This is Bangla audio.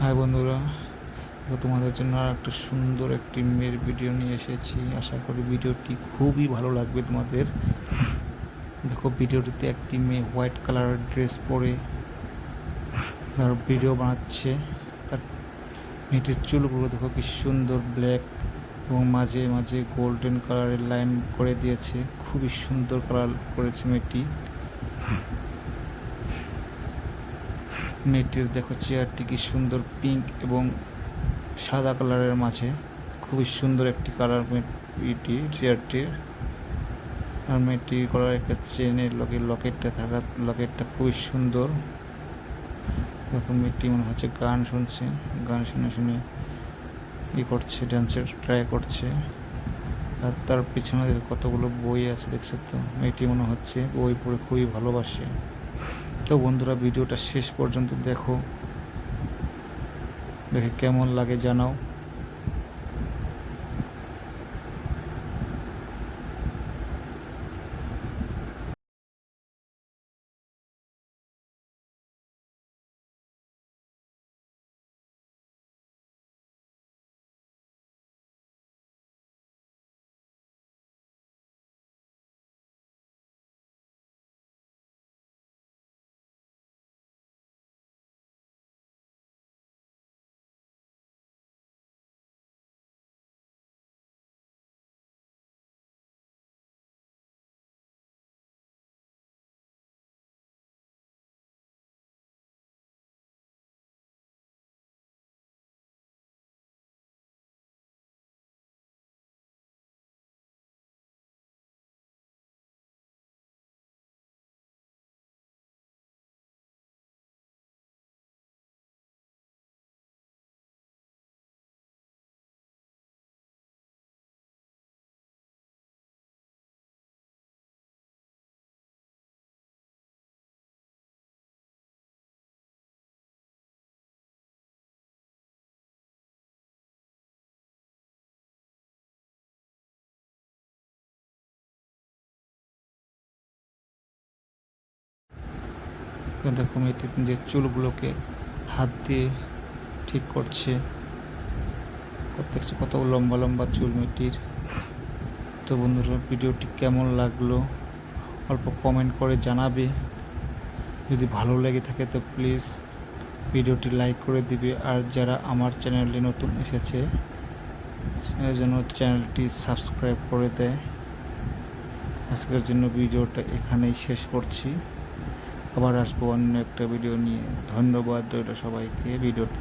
হাই বন্ধুরা, তোমাদের জন্য আর একটা সুন্দর একটি মেয়ের ভিডিও নিয়ে এসেছি। আশা করি ভিডিওটি খুবই ভালো লাগবে তোমাদের। দেখো, ভিডিওটিতে একটি মেয়ে হোয়াইট কালারের ড্রেস পরে তার ভিডিও বানাচ্ছে। তার মেয়েটির চুলগুলো দেখো কি সুন্দর ব্ল্যাক এবং মাঝে মাঝে গোল্ডেন কালারের লাইন করে দিয়েছে। খুবই সুন্দর কালার করেছে মেয়েটি। মেয়েটির দেখো চেয়ারটি কি সুন্দর পিঙ্ক এবং সাদা কালারের মাঝে, খুবই সুন্দর একটি কালার মেয়েটি চেয়ারটির। আর মেয়েটি করার একটা চেনের লকেটটা থাকা, লকেটটা খুবই সুন্দর। দেখো মেয়েটি মনে হচ্ছে গান শুনছে, গান শুনে শুনে করছে, ডান্সের ট্রাই করছে। আর তার পিছনে দেখো কতগুলো বই আছে, দেখছো তো। মেয়েটি মনে হচ্ছে বই পড়ে খুবই ভালোবাসে। তো বন্ধুরা, ভিডিওটা শেষ পর্যন্ত দেখো, দেখে কেমন লাগে জানাও। দেখো মেয়েটি যে চুলগুলোকে হাত দিয়ে ঠিক করছে, দেখছো কত লম্বা লম্বা চুল মেয়েটির। তো বন্ধুরা, ভিডিওটি কেমন লাগলো অল্প কমেন্ট করে জানাবে। যদি ভালো লেগে থাকে তো প্লিজ ভিডিওটি লাইক করে দিবে। আর যারা আমার চ্যানেলে নতুন এসেছে যেন চ্যানেলটি সাবস্ক্রাইব করে দেয়। আজকের জন্য ভিডিওটা এখানেই শেষ করছি। আবার আসবো অন্য একটা ভিডিও নিয়ে। ধন্যবাদ রইল সবাইকে ভিডিওটি